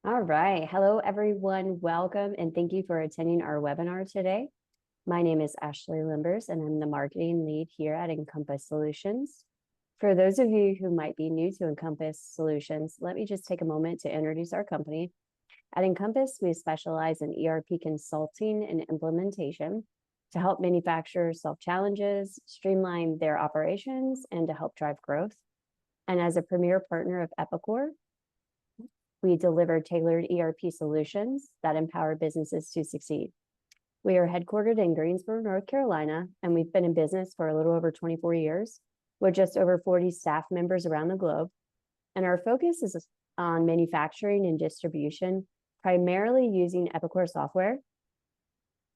All right. Hello, everyone. Welcome and thank you for attending our webinar today. My name is Ashley Limbers and I'm the marketing lead here at Encompass Solutions. For those of you who might be new to Encompass Solutions, let me just take a moment to introduce our company. At Encompass, we specialize in ERP consulting and implementation to help manufacturers solve challenges, streamline their operations, and to help drive growth. And as a premier partner of Epicor, we deliver tailored ERP solutions that empower businesses to succeed. We are headquartered in Greensboro, North Carolina, and we've been in business for a little over 24 years with just over 40 staff members around the globe. And our focus is on manufacturing and distribution, primarily using Epicor software.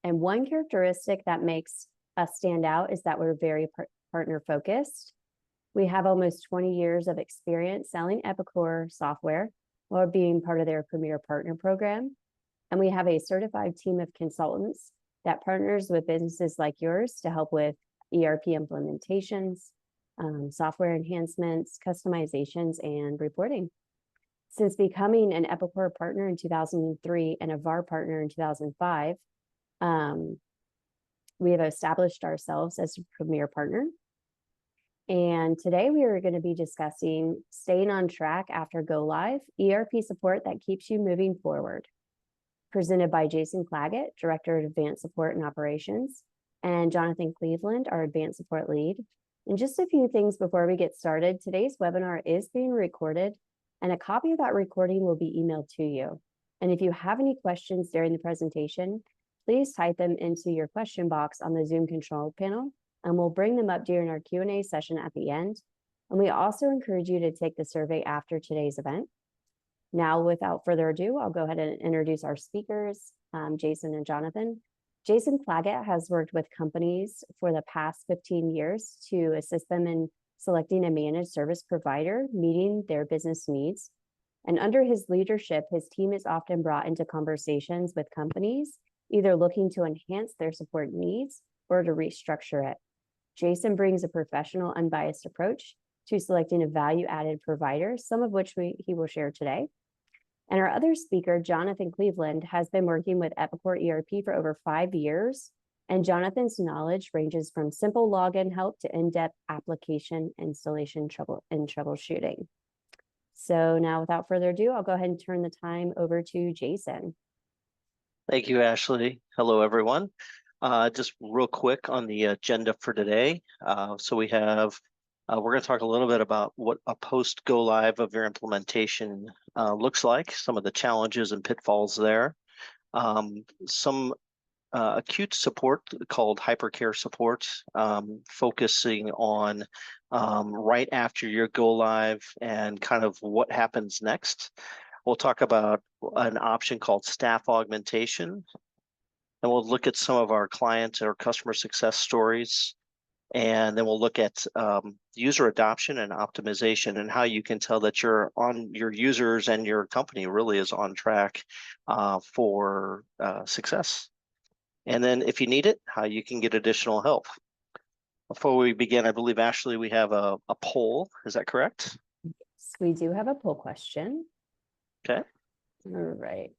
And one characteristic that makes us stand out is that we're very partner focused. We have almost 20 years of experience selling Epicor software while being part of their Premier Partner Program. And we have a certified team of consultants that partners with businesses like yours to help with ERP implementations, software enhancements, customizations, and reporting. Since becoming an Epicor partner in 2003 and a VAR partner in 2005, we have established ourselves as a Premier Partner. And today we are going to be discussing staying on track after go live, ERP support that keeps you moving forward. Presented by Jason Claggett, Director of Advanced Support and Operations, and Jonathan Cleveland, our Advanced Support Lead. And just a few things before we get started, today's webinar is being recorded, and a copy of that recording will be emailed to you. And if you have any questions during the presentation, please type them into your question box on the Zoom control panel, and we'll bring them up during our Q&A session at the end. And we also encourage you to take the survey after today's event. Now, without further ado, I'll go ahead and introduce our speakers, Jason and Jonathan. Jason Claggett has worked with companies for the past 15 years to assist them in selecting a managed service provider, meeting their business needs. And under his leadership, his team is often brought into conversations with companies, either looking to enhance their support needs or to restructure it. Jason brings a professional, unbiased approach to selecting a value-added provider, some of which he will share today. And our other speaker, Jonathan Cleveland, has been working with Epicor ERP for over 5 years, and Jonathan's knowledge ranges from simple login help to in-depth application installation troubleshooting. So now, without further ado, I'll go ahead and turn the time over to Jason. Thank you, Ashley. Hello, everyone. Just real quick on the agenda for today. So we have, we're going to talk a little bit about what a post-go live of your implementation looks like, some of the challenges and pitfalls there, some acute support called hypercare support, focusing on right after your go live and kind of what happens next. We'll talk about an option called staff augmentation. And we'll look at some of our client or customer success stories. And then we'll look at user adoption and optimization and how you can tell that your users and your company really is on track for success. And then if you need it, how you can get additional help. Before we begin, I believe, Ashley, we have a poll. Is that correct? Yes, we do have a poll question. Okay. All right.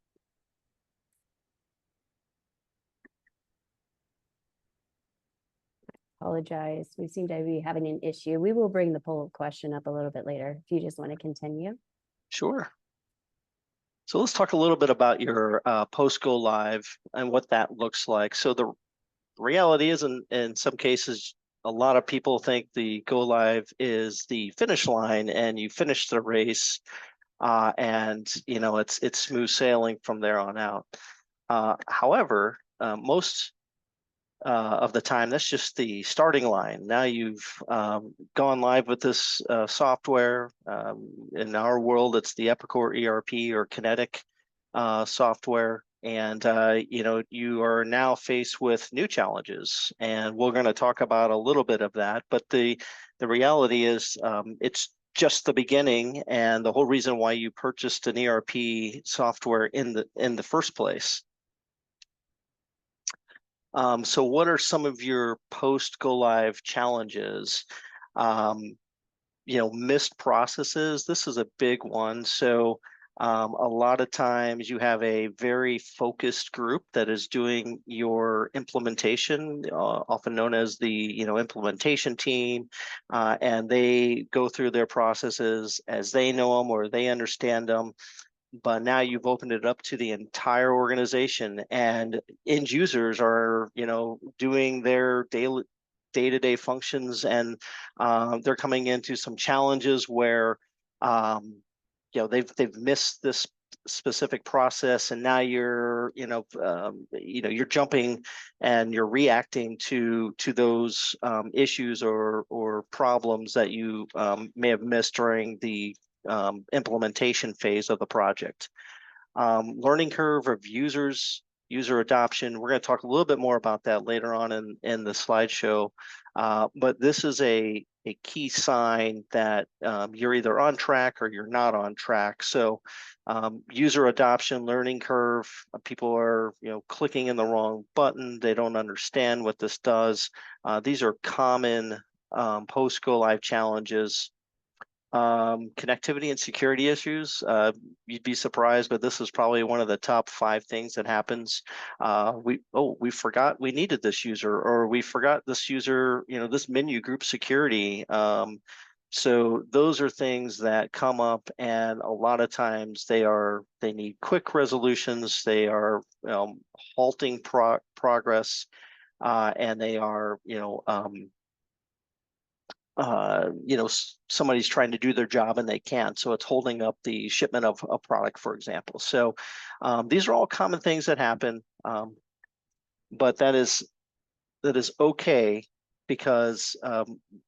Apologize. We seem to be having an issue. We will bring the poll question up a little bit later if you just want to continue. Sure. So let's talk a little bit about your post-go live and what that looks like. So the reality is, in some cases, a lot of people think the go live is the finish line and you finish the race, and you know it's smooth sailing from there on out. However, most of the time, that's just the starting line. Now you've gone live with this software. In our world, it's the Epicor ERP or Kinetic software. And you know, you are now faced with new challenges. And we're going to talk about a little bit of that. But the reality is it's just the beginning and the whole reason why you purchased an ERP software in the first place. So what are some of your post-go-live challenges? You know, missed processes. This is a big one. So A lot of times you have a very focused group that is doing your implementation, often known as the implementation team, and they go through their processes as they know them or they understand them. But now you've opened it up to the entire organization, and end users are doing their daily day-to-day functions, and they're coming into some challenges where they've missed this specific process, and now you're jumping and you're reacting to those issues or problems that you may have missed during the implementation phase of the project. Learning curve of user adoption. We're going to talk a little bit more about that later on in the slideshow. But this is a key sign that you're either on track or you're not on track. So user adoption, learning curve, people are clicking in the wrong button. They don't understand what this does. These are common post go live challenges. Connectivity and security issues. You'd be surprised, but this is probably one of the top 5 things that happens. We forgot we needed this user, or we forgot this user, this menu group security. So those are things that come up, and a lot of times they need quick resolutions. They are halting progress, and they are somebody's trying to do their job and they can't, so it's holding up the shipment of a product, for example. So these are all common things that happen, but that is okay, because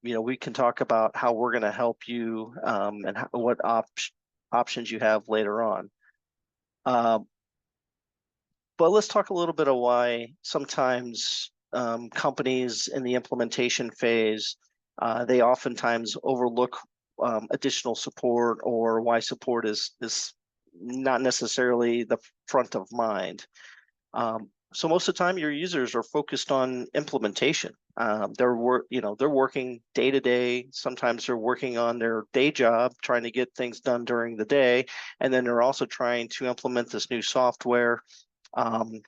we can talk about how we're going to help you and what options you have later on. But let's talk a little bit of why sometimes companies in the implementation phase they oftentimes overlook additional support, or why support is not necessarily the front of mind. So most of the time, your users are focused on implementation. They're working day to day. Sometimes they're working on their day job, trying to get things done during the day, and then they're also trying to implement this new software. And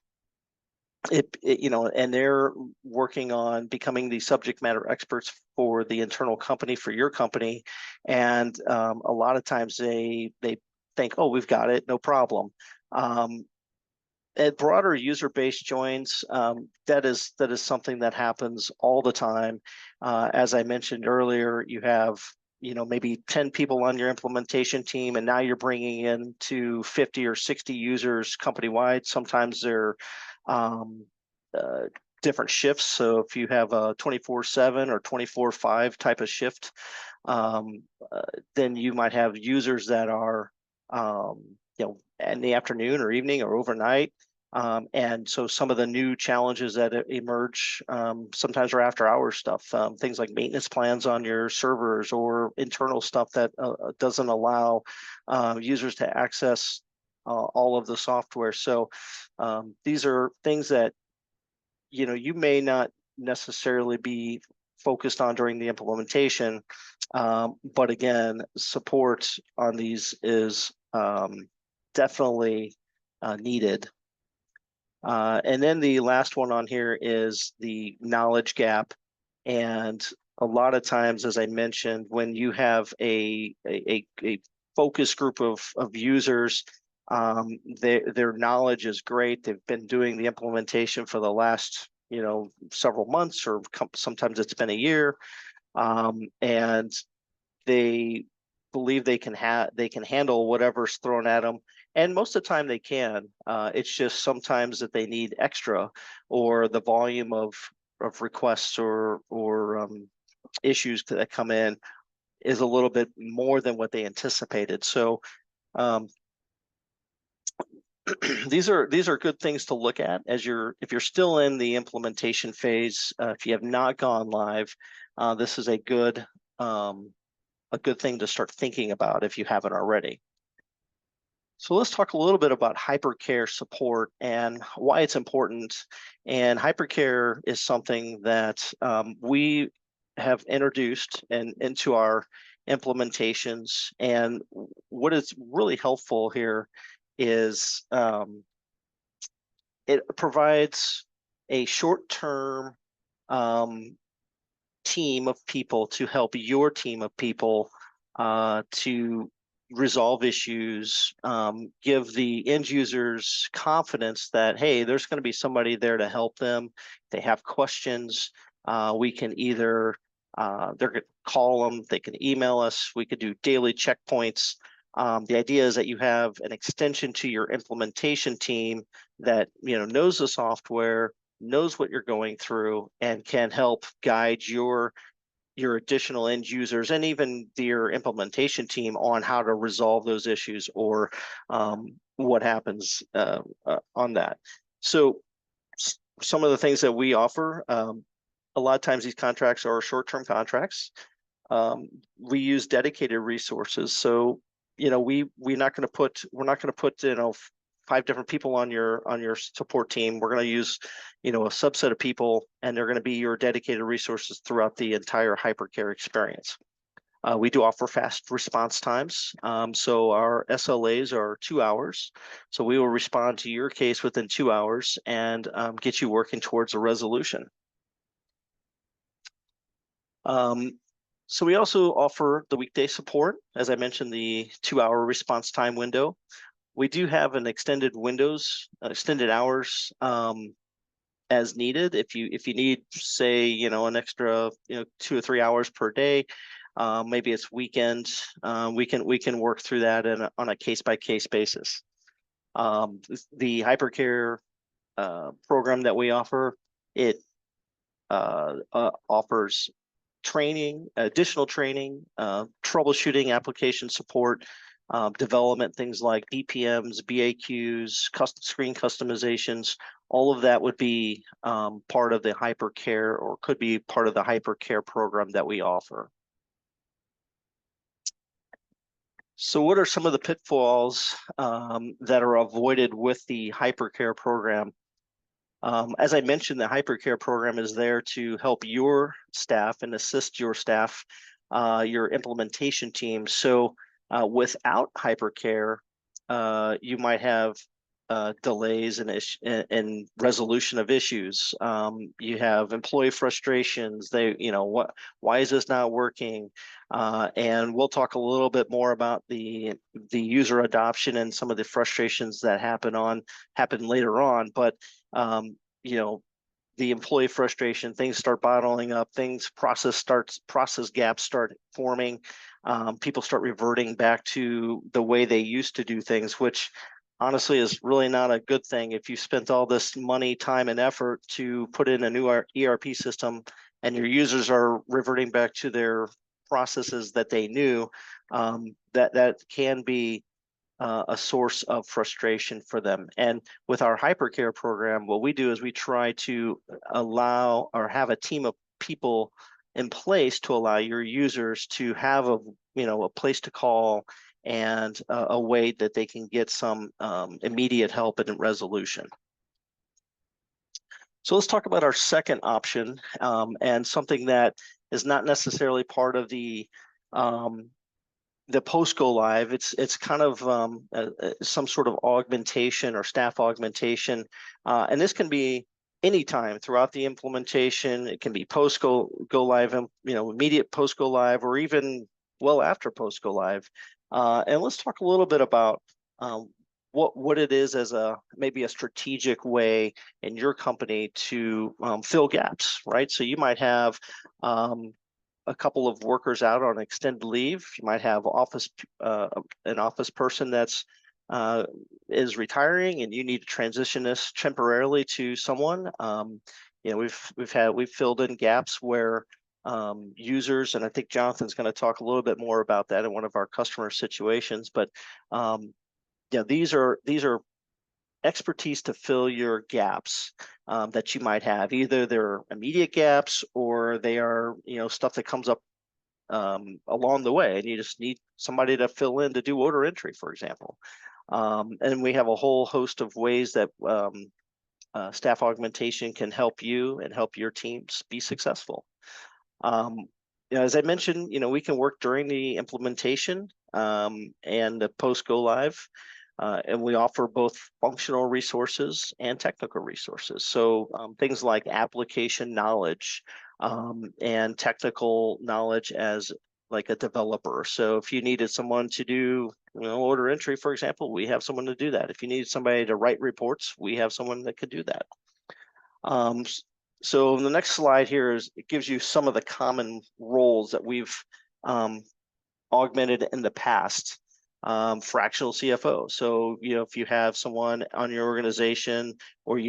they're working on becoming the subject matter experts for the internal company, for your company, and a lot of times they think, oh, we've got it, no problem. At broader user base joins, that is something that happens all the time. As I mentioned earlier, you have maybe 10 people on your implementation team, and now you're bringing in to 50 or 60 users company-wide. Sometimes they're different shifts. So if you have a 24/7 or 24/5 type of shift, then you might have users that are in the afternoon or evening or overnight. And so some of the new challenges that emerge sometimes are after hours stuff, things like maintenance plans on your servers, or internal stuff that doesn't allow users to access all of the software. So these are things that you may not necessarily be focused on during the implementation, but again, support on these is definitely needed. And then the last one on here is the knowledge gap. And a lot of times, as I mentioned, when you have a focus group of users, their knowledge is great. They've been doing the implementation for the last several months, or sometimes it's been a year, and they believe they can handle whatever's thrown at them. And most of the time they can. It's just sometimes that they need extra, or the volume of requests or issues that come in is a little bit more than what they anticipated. So these are good things to look at if you're still in the implementation phase. If you have not gone live, this is a good thing to start thinking about if you haven't already. So let's talk a little bit about hypercare support and why it's important. And hypercare is something that we have introduced into our implementations. And what is really helpful here is it provides a short-term team of people to help your team of people to resolve issues, give the end users confidence that, hey, there's going to be somebody there to help them. If they have questions, we can either they're going to call them, they can email us, we could do daily checkpoints. The idea is that you have an extension to your implementation team that knows the software, knows what you're going through, and can help guide your additional end users and even your implementation team on how to resolve those issues or what happens on that. So some of the things that we offer, a lot of times these contracts are short-term contracts. We use dedicated resources. So we're not going to put 5 different people on your support team. We're going to use a subset of people, and they're going to be your dedicated resources throughout the entire hypercare experience. We do offer fast response times. So our SLAs are 2 hours. So we will respond to your case within 2 hours and get you working towards a resolution. So we also offer the weekday support. As I mentioned, the 2-hour response time window. We do have an extended hours as needed. If you need, say, an extra 2 or 3 hours per day, maybe it's weekend, we can work through that on a case-by-case basis. The hypercare program that we offer, it offers additional training, troubleshooting, application support, development, things like DPMs, BAQs, screen customizations. All of that would be part of the hypercare, or could be part of the hypercare program that we offer. So what are some of the pitfalls that are avoided with the hypercare program? As I mentioned, the hypercare program is there to help your staff and assist your staff, your implementation team. So without hypercare, you might have delays in resolution of issues. You have employee frustrations. Why is this not working? And we'll talk a little bit more about the user adoption and some of the frustrations that happen later on. But the employee frustration, things start bottling up, process gaps start forming. People start reverting back to the way they used to do things, which honestly is really not a good thing. If you spent all this money, time, and effort to put in a new ERP system and your users are reverting back to their processes that they knew, that can be a source of frustration for them. And with our hypercare program, what we do is we try to allow or have a team of people in place to allow your users to have a place to call and a way that they can get some immediate help and resolution. So let's talk about our second option, and something that is not necessarily part of the post go live. It's kind of some sort of augmentation or staff augmentation, and this can be anytime throughout the implementation. It can be post go live, immediate post go live, or even well after post go live. And let's talk a little bit about what it is as maybe a strategic way in your company to fill gaps, right? So you might have a couple of workers out on extended leave. You might have an office person that's is retiring, and you need to transition this temporarily to someone. We've filled in gaps where users, and I think Jonathan's going to talk a little bit more about that in one of our customer situations. But these are expertise to fill your gaps that you might have. Either they're immediate gaps, or they are stuff that comes up along the way, and you just need somebody to fill in to do order entry, for example. And we have a whole host of ways that staff augmentation can help you and help your teams be successful. as I mentioned, we can work during the implementation and the post go live. And we offer both functional resources and technical resources. So things like application knowledge and technical knowledge as like a developer. So if you needed someone to do order entry, for example, we have someone to do that. If you need somebody to write reports, we have someone that could do that. So the next slide here it gives you some of the common roles that we've augmented in the past. Fractional CFO. So if you have someone on your organization, or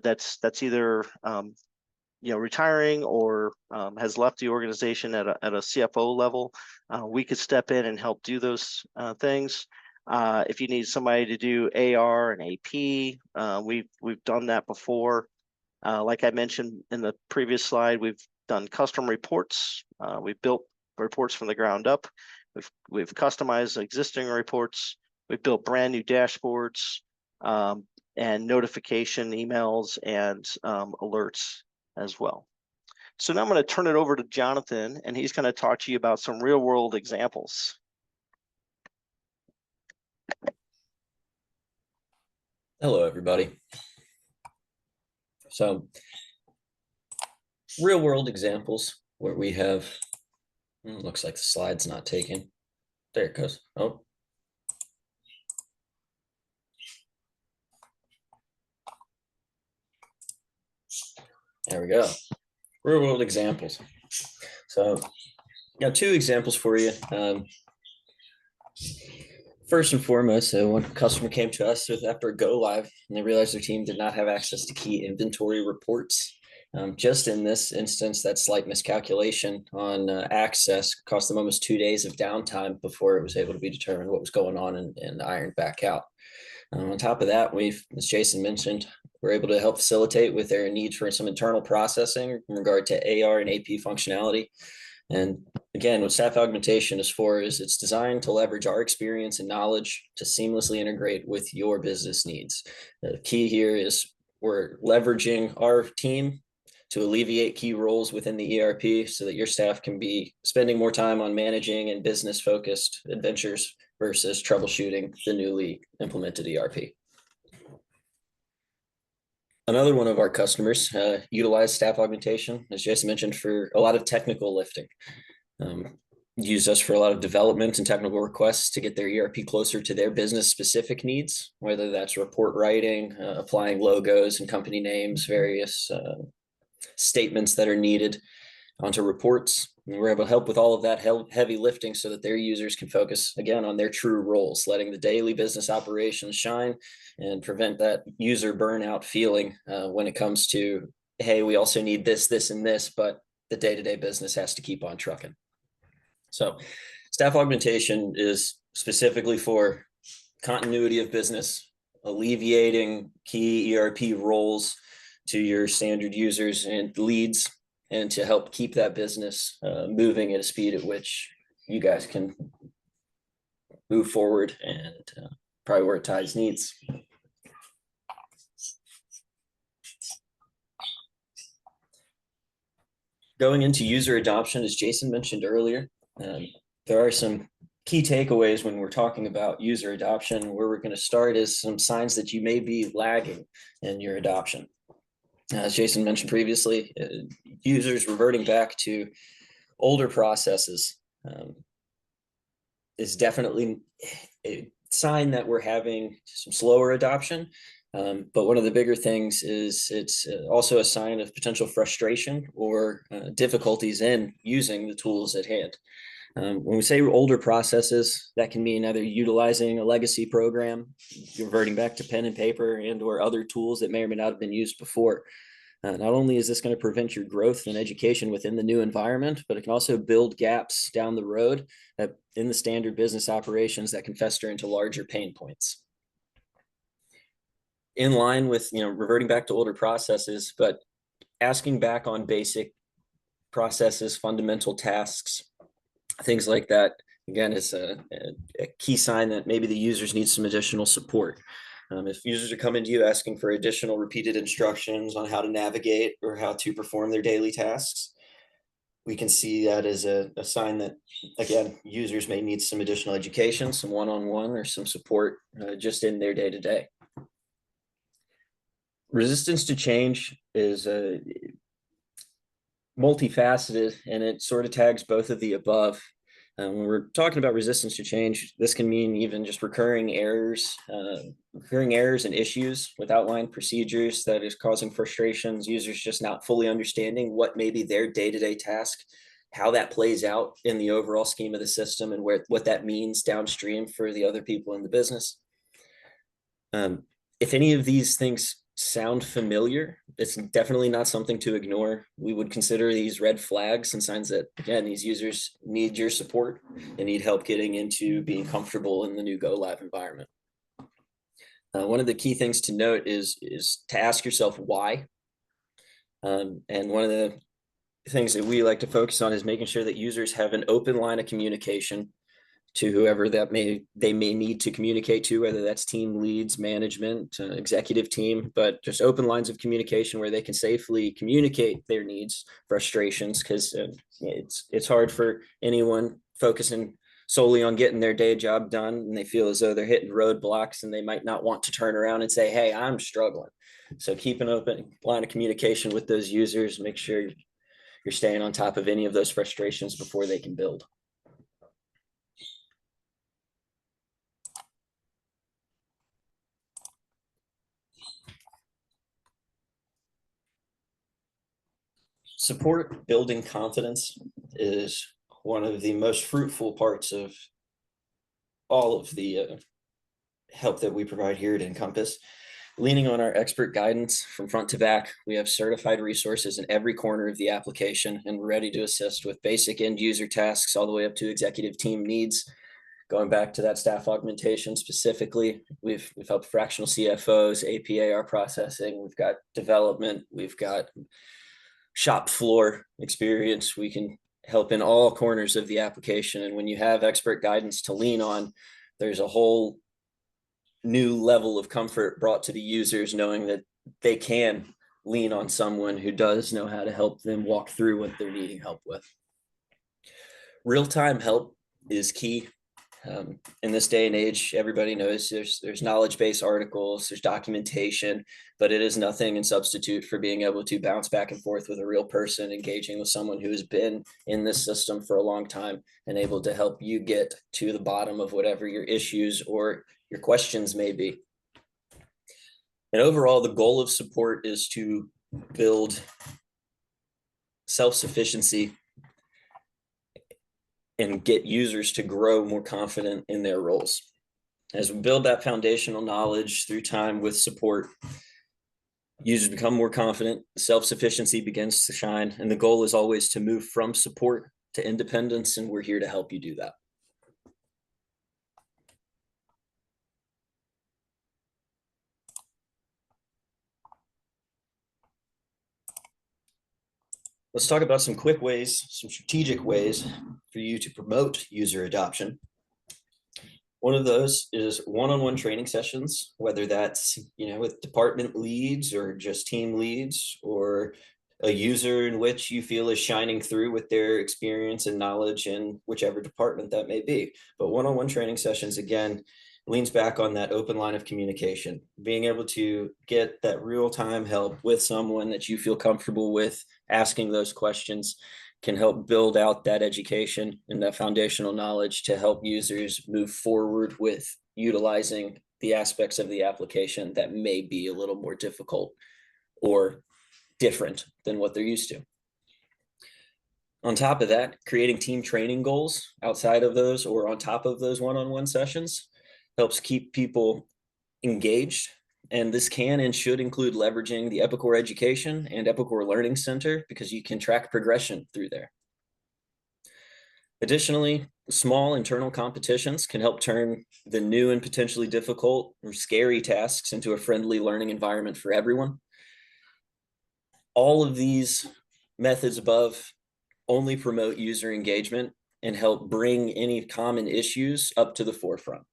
that's either retiring or has left the organization at a CFO level, we could step in and help do those things. If you need somebody to do AR and AP, we've done that before. Like I mentioned in the previous slide, we've done custom reports. We've built reports from the ground up. We've customized existing reports. We've built brand new dashboards and notification emails and alerts as well. So now I'm going to turn it over to Jonathan, and he's going to talk to you about some real world examples. Hello, everybody. So real world examples where we have, looks like the slide's not taken. There it goes. Oh. There we go. Real world examples. So two examples for you. First and foremost, one customer came to us after a go live, and they realized their team did not have access to key inventory reports. Just in this instance, that slight miscalculation on access cost them almost 2 days of downtime before it was able to be determined what was going on and ironed back out. On top of that, as Jason mentioned, we're able to help facilitate with their need for some internal processing in regard to AR and AP functionality. And again, what Staff Augmentation is for is it's designed to leverage our experience and knowledge to seamlessly integrate with your business needs. The key here is we're leveraging our team to alleviate key roles within the ERP so that your staff can be spending more time on managing and business-focused adventures versus troubleshooting the newly implemented ERP. Another one of our customers utilized Staff Augmentation, as Jason mentioned, for a lot of technical lifting. Used us for a lot of development and technical requests to get their ERP closer to their business-specific needs, whether that's report writing, applying logos and company names, various statements that are needed onto reports. And we're able to help with all of that heavy lifting so that their users can focus again on their true roles, letting the daily business operations shine and prevent that user burnout feeling when it comes to, hey, we also need this, this, and this, but the day-to-day business has to keep on trucking. So Staff Augmentation is specifically for continuity of business, alleviating key ERP roles to your standard users and leads, and to help keep that business moving at a speed at which you guys can move forward and prioritize needs. Going into user adoption, as Jason mentioned earlier, there are some key takeaways when we're talking about user adoption. Where we're going to start is some signs that you may be lagging in your adoption. As Jason mentioned previously, users reverting back to older processes is definitely a sign that we're having some slower adoption. But one of the bigger things is it's also a sign of potential frustration or difficulties in using the tools at hand. When we say older processes, that can mean either utilizing a legacy program, reverting back to pen and paper and or other tools that may or may not have been used before. Not only is this going to prevent your growth and education within the new environment, but it can also build gaps down the road in the standard business operations that can fester into larger pain points. In line with reverting back to older processes, but asking back on basic processes, fundamental tasks, things like that, again, is a key sign that maybe the users need some additional support. If users are coming to you asking for additional repeated instructions on how to navigate or how to perform their daily tasks, we can see that as a sign that, again, users may need some additional education, some one-on-one or some support just in their day-to-day. Resistance to change is multifaceted, and it sort of tags both of the above. When we're talking about resistance to change, this can mean even just recurring errors and issues with outlined procedures that is causing frustrations, users just not fully understanding what may be their day-to-day task, how that plays out in the overall scheme of the system, and what that means downstream for the other people in the business. If any of these things sound familiar, it's definitely not something to ignore. We would consider these red flags and signs that, again, these users need your support and need help getting into being comfortable in the new go live environment. One of the key things to note is to ask yourself why. And one of the things that we like to focus on is making sure that users have an open line of communication to whoever that they may need to communicate to, whether that's team leads, management, executive team, but just open lines of communication where they can safely communicate their needs, frustrations, because it's hard for anyone focusing solely on getting their day job done, and they feel as though they're hitting roadblocks and they might not want to turn around and say, hey, I'm struggling. So keep an open line of communication with those users, make sure you're staying on top of any of those frustrations before they can build. Support building confidence is one of the most fruitful parts of all of the help that we provide here at Encompass. Leaning on our expert guidance from front to back, we have certified resources in every corner of the application, and we're ready to assist with basic end user tasks all the way up to executive team needs. Going back to that staff augmentation specifically, we've helped fractional CFOs, APAR processing, we've got development, we've got shop floor experience. We can help in all corners of the application. And when you have expert guidance to lean on, there's a whole new level of comfort brought to the users, knowing that they can lean on someone who does know how to help them walk through what they're needing help with. Real-time help is key. In this day and age, everybody knows there's knowledge-based articles, there's documentation, but it is nothing in substitute for being able to bounce back and forth with a real person, engaging with someone who has been in this system for a long time and able to help you get to the bottom of whatever your issues or your questions may be. And overall, the goal of support is to build self-sufficiency and get users to grow more confident in their roles. As we build that foundational knowledge through time with support, users become more confident, self-sufficiency begins to shine, and the goal is always to move from support to independence, and we're here to help you do that. Let's talk about some quick ways, some strategic ways for you to promote user adoption. One of those is one-on-one training sessions, whether that's with department leads or just team leads, or a user in which you feel is shining through with their experience and knowledge in whichever department that may be. But one-on-one training sessions, again, leans back on that open line of communication, being able to get that real-time help with someone that you feel comfortable with. Asking those questions can help build out that education and that foundational knowledge to help users move forward with utilizing the aspects of the application that may be a little more difficult or different than what they're used to. On top of that, creating team training goals outside of those or on top of those one-on-one sessions helps keep people engaged. And this can and should include leveraging the Epicor Education and Epicor Learning Center, because you can track progression through there. Additionally, small internal competitions can help turn the new and potentially difficult or scary tasks into a friendly learning environment for everyone. All of these methods above only promote user engagement and help bring any common issues up to the forefront.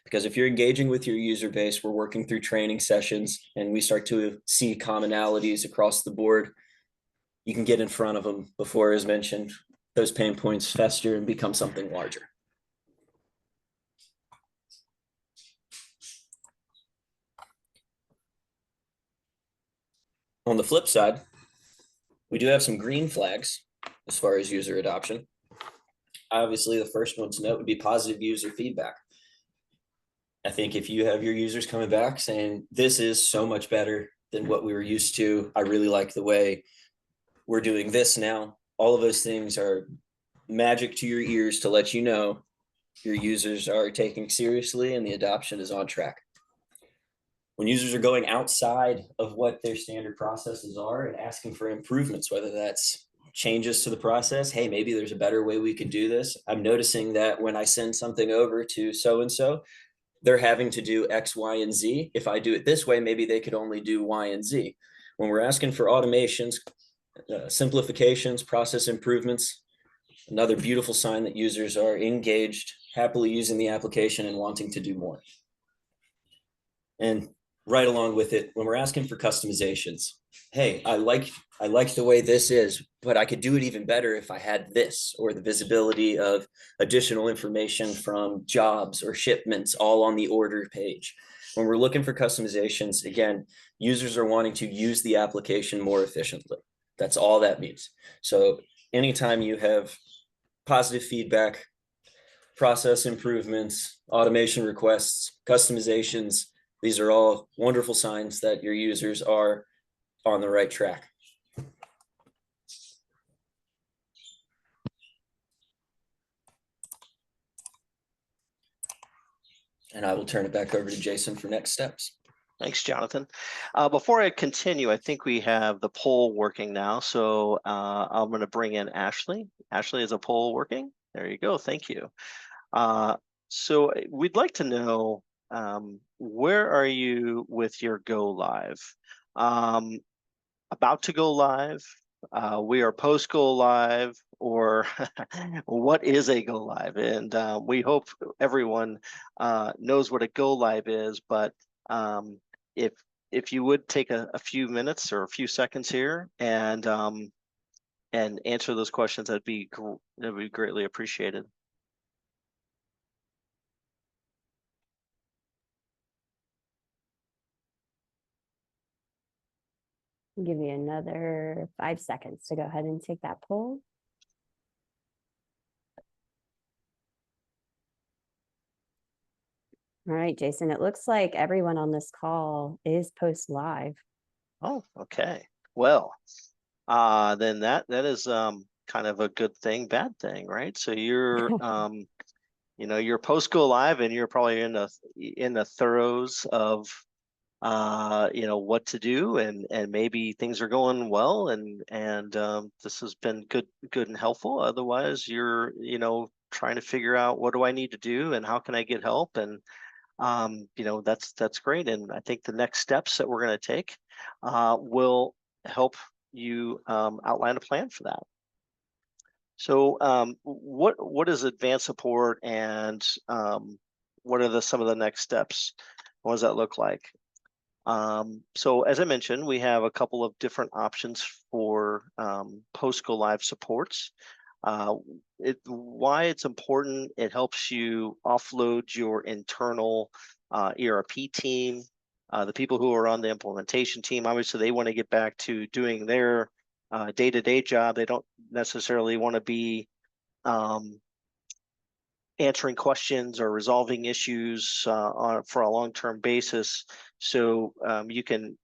Because if you're engaging with your user base, we're working through training sessions and we start to see commonalities across the board, you can get in front of them before, as mentioned, those pain points fester and become something larger. On the flip side, we do have some green flags as far as user adoption. Obviously, the first one to note would be positive user feedback. I think if you have your users coming back saying, this is so much better than what we were used to, I really like the way we're doing this now, all of those things are magic to your ears to let you know your users are taking seriously and the adoption is on track. When users are going outside of what their standard processes are and asking for improvements, whether that's changes to the process, hey, maybe there's a better way we could do this. I'm noticing that when I send something over to so-and-so, they're having to do X, Y, and Z. If I do it this way, maybe they could only do Y and Z. When we're asking for automations, simplifications, process improvements, another beautiful sign that users are engaged, happily using the application and wanting to do more. And right along with it, when we're asking for customizations, hey, I like the way this is, but I could do it even better if I had this, or the visibility of additional information from jobs or shipments all on the order page. When we're looking for customizations, again, users are wanting to use the application more efficiently. That's all that means. So anytime you have positive feedback, process improvements, automation requests, customizations, these are all wonderful signs that your users are on the right track. And I will turn it back over to Jason for next steps. Thanks, Jonathan. Before I continue, I think we have the poll working now. So I'm going to bring in Ashley. Ashley, is the poll working? There you go. Thank you. So we'd like to know, where are you with your go live? About to go live? We are post go live, or what is a go live? And we hope everyone knows what a go live is, but if you would take a few minutes or a few seconds here and answer those questions, that'd be greatly appreciated. I'll give you another 5 seconds to go ahead and take that poll. All right, Jason, it looks like everyone on this call is post live. Oh, okay. Well, then that is kind of a good thing, bad thing, right? So you're you're post go live and you're probably in the throes of what to do, and maybe things are going well, and this has been good and helpful. Otherwise, you're trying to figure out, what do I need to do and how can I get help? And that's great. And I think the next steps that we're going to take will help you outline a plan for that. So what is advanced support, and what are some of the next steps? What does that look like? So as I mentioned, we have a couple of different options for post go live supports. Why it's important: it helps you offload your internal ERP team. The people who are on the implementation team, obviously they want to get back to doing their day-to-day job. They don't necessarily want to be answering questions or resolving issues for a long-term basis. So you can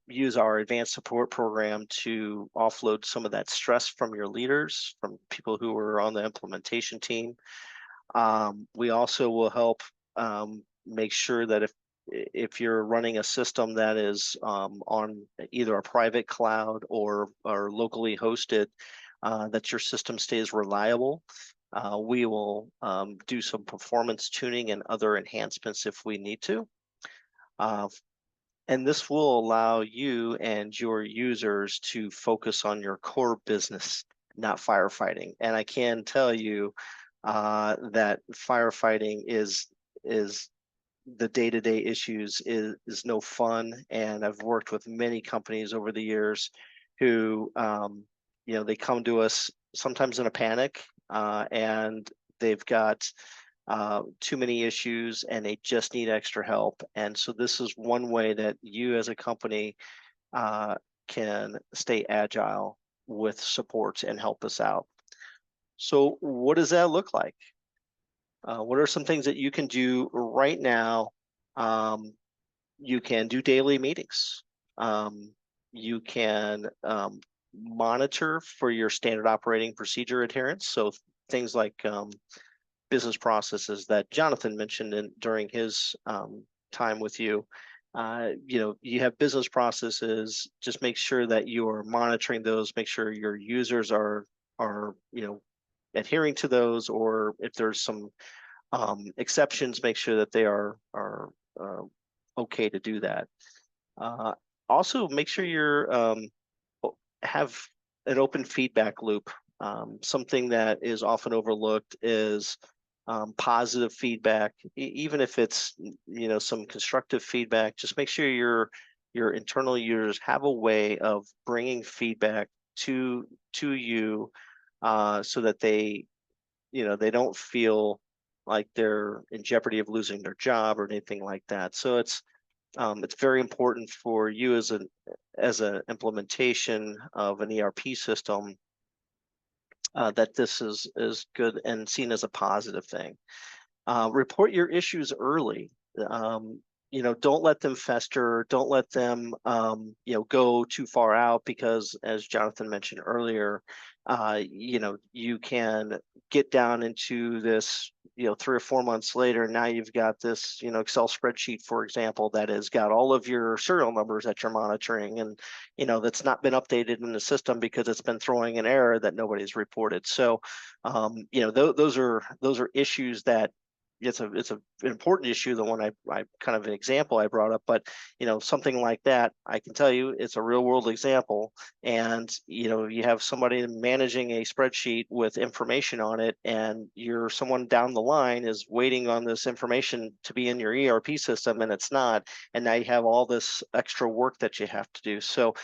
use our advanced support program to offload some of that stress from your leaders, from people who are on the implementation team. We also will help make sure that if you're running a system that is on either a private cloud or locally hosted, that your system stays reliable. We will do some performance tuning and other enhancements if we need to. And this will allow you and your users to focus on your core business, not firefighting. And I can tell you that firefighting is the day-to-day issues is no fun. And I've worked with many companies over the years who they come to us sometimes in a panic, and they've got too many issues and they just need extra help. And so this is one way that you as a company can stay agile with support and help us out. So what does that look like? What are some things that you can do right now? You can do daily meetings. You can monitor for your standard operating procedure adherence. So things like business processes that Jonathan mentioned during his time with you. You have business processes. Just make sure that you are monitoring those. Make sure your users are adhering to those, or if there's some exceptions, make sure that they are okay to do that. Also, make sure you're have an open feedback loop. Something that is often overlooked is positive feedback, even if it's some constructive feedback. Just make sure your internal users have a way of bringing feedback to you, so that they don't feel like they're in jeopardy of losing their job or anything like that. So it's very important for you as an implementation of an ERP system, that this is good and seen as a positive thing. Report your issues early. Don't let them fester. Don't let them go too far out, because as Jonathan mentioned earlier, you can get down into this 3 or 4 months later. Now you've got this Excel spreadsheet, for example, that has got all of your serial numbers that you're monitoring, and that's not been updated in the system because it's been throwing an error that nobody's reported. So those are issues that it's an important issue, the one I kind of an example I brought up, but something like that, I can tell you it's a real world example. And you have somebody managing a spreadsheet with information on it, and someone down the line is waiting on this information to be in your ERP system, and it's not, and now you have all this extra work that you have to do. So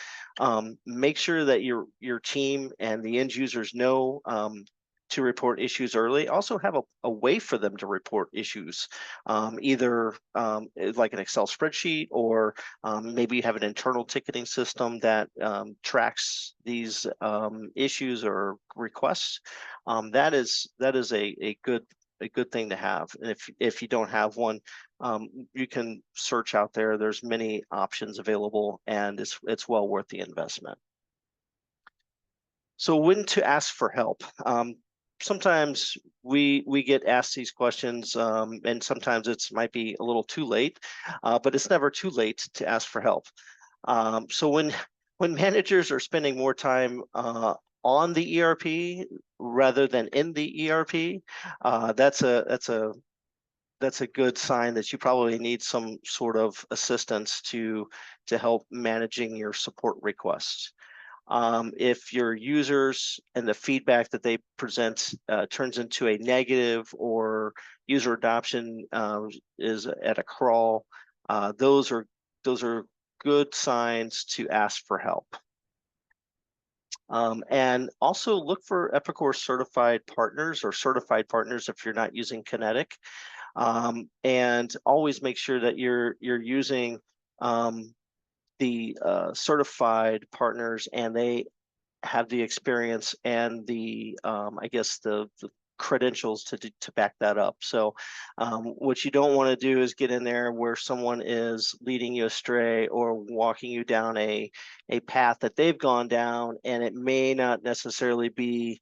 make sure that your team and the end users know to report issues early. Also have a way for them to report issues, either like an Excel spreadsheet, or maybe you have an internal ticketing system that tracks these issues or requests. That is a good thing to have. And if you don't have one, you can search out there. There's many options available, and it's well worth the investment. So when to ask for help. Sometimes we get asked these questions, and sometimes it might be a little too late, but it's never too late to ask for help. So when managers are spending more time on the ERP rather than in the ERP, that's a good sign that you probably need some sort of assistance to help managing your support requests. If your users and the feedback that they present turns into a negative, or user adoption is at a crawl, those are good signs to ask for help. And also look for Epicor certified partners, or certified partners if you're not using Kinetic, and always make sure that you're using the certified partners, and they have the experience and the I guess the credentials to back that up. So what you don't want to do is get in there where someone is leading you astray or walking you down a path that they've gone down, and it may not necessarily be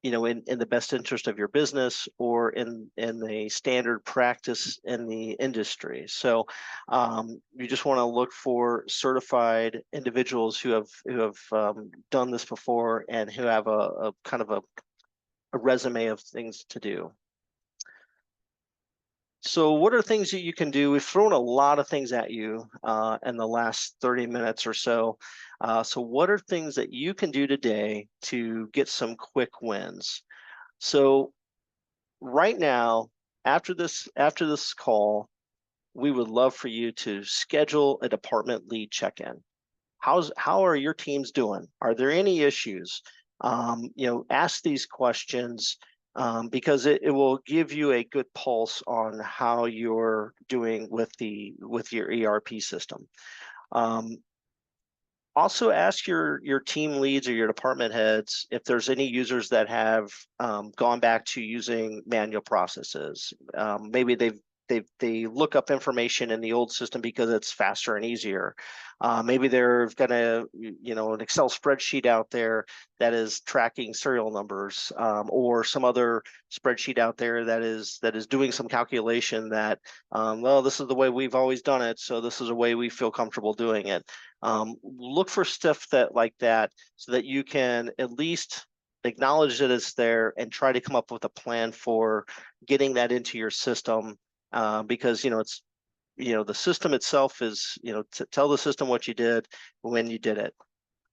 in the best interest of your business, or in the standard practice in the industry. So you just want to look for certified individuals who have done this before, and who have a kind of a resume of things to do. So what are things that you can do? We've thrown a lot of things at you in the last 30 minutes or so. So what are things that you can do today to get some quick wins? So right now, after this call, we would love for you to schedule a department lead check-in. How are your teams doing? Are there any issues? Ask these questions because it will give you a good pulse on how you're doing with your ERP system. Also ask your team leads or your department heads if there's any users that have gone back to using manual processes. Maybe they look up information in the old system because it's faster and easier. Maybe they've got an Excel spreadsheet out there that is tracking serial numbers, or some other spreadsheet out there that is doing some calculation that, well, this is the way we've always done it, so this is a way we feel comfortable doing it. Look for stuff like that so that you can at least acknowledge that it's there and try to come up with a plan for getting that into your system, because it's the system itself is to tell the system what you did when you did it,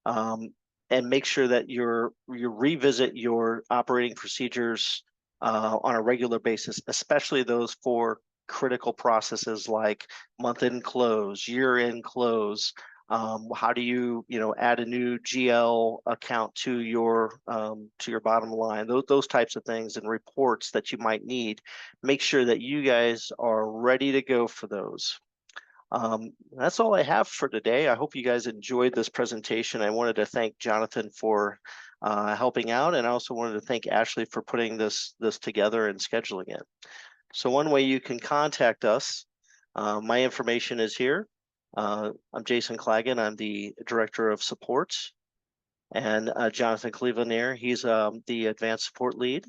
and make sure that you revisit your operating procedures on a regular basis, especially those for critical processes like month-end close, year-end close. How do you add a new GL account to your bottom line? Those types of things and reports that you might need. Make sure that you guys are ready to go for those. That's all I have for today. I hope you guys enjoyed this presentation. I wanted to thank Jonathan for helping out, and I also wanted to thank Ashley for putting this together and scheduling it. So one way you can contact us, my information is here. I'm Jason Clagan. I'm the Director of Support, and Jonathan Cleveland, he's the Advanced Support Lead.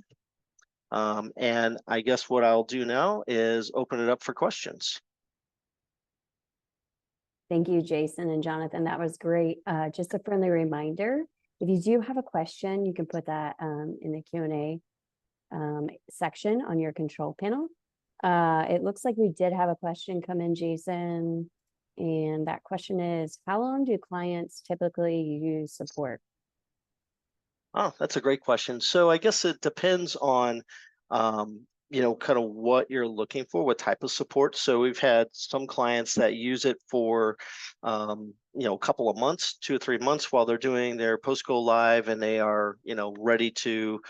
And I guess what I'll do now is open it up for questions. Thank you, Jason and Jonathan. That was great. Just a friendly reminder, if you do have a question, you can put that in the Q&A section on your control panel. It looks like we did have a question come in, Jason. And that question is, how long do clients typically use support? Oh, that's a great question. So I guess it depends on, kind of what you're looking for, what type of support. So we've had some clients that use it for, a couple of months, 2 or 3 months while they're doing their post-go live, and they are, ready to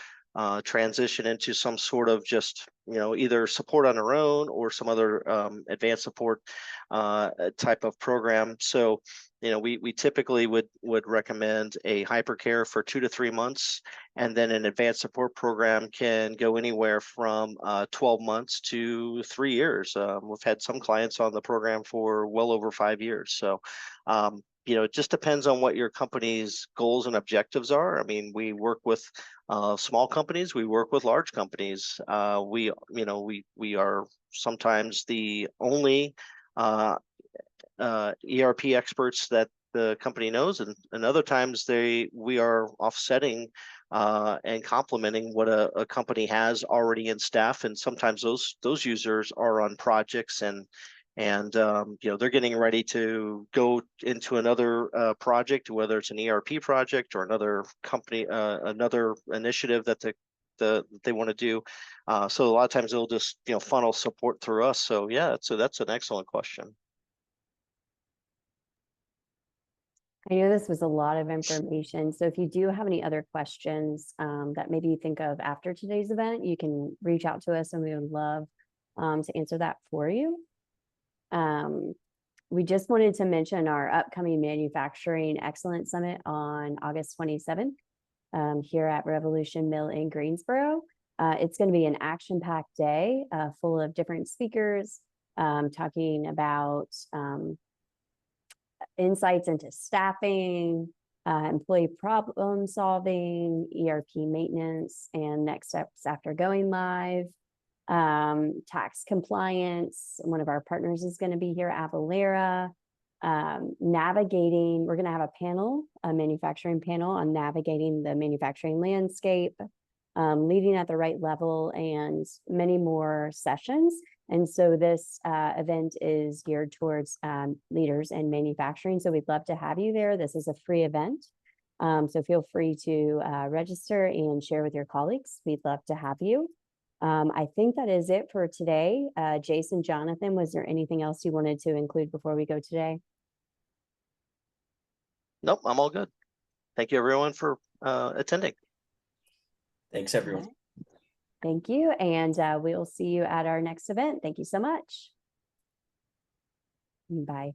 transition into some sort of just, either support on their own or some other advanced support type of program. So, we typically would recommend a hypercare for 2 to 3 months, and then an advanced support program can go anywhere from 12 months to 3 years. We've had some clients on the program for well over 5 years. So, it just depends on what your company's goals and objectives are. I mean, we work with small companies, we work with large companies. We are sometimes the only ERP experts that the company knows, and other times we are offsetting and complementing what a company has already in staff, and sometimes those users are on projects and they're getting ready to go into another project, whether it's an ERP project or another company, another initiative that they want to do. So a lot of times they'll just funnel support through us. So yeah, so that's an excellent question. I know this was a lot of information. So if you do have any other questions that maybe you think of after today's event, you can reach out to us, and we would love to answer that for you. We just wanted to mention our upcoming Manufacturing Excellence Summit on August 27th here at Revolution Mill in Greensboro. It's going to be an action-packed day full of different speakers talking about insights into staffing, employee problem solving, ERP maintenance, and next steps after going live. Tax compliance. One of our partners is going to be here, Avalara. Navigating, we're going to have a manufacturing panel on navigating the manufacturing landscape, leading at the right level, and many more sessions. And so this event is geared towards leaders in manufacturing. So we'd love to have you there. This is a free event. So feel free to register and share with your colleagues. We'd love to have you. I think that is it for today. Jason, Jonathan, was there anything else you wanted to include before we go today? Nope, I'm all good. Thank you everyone for attending. Thanks, everyone. Thank you. And we will see you at our next event. Thank you so much. Bye.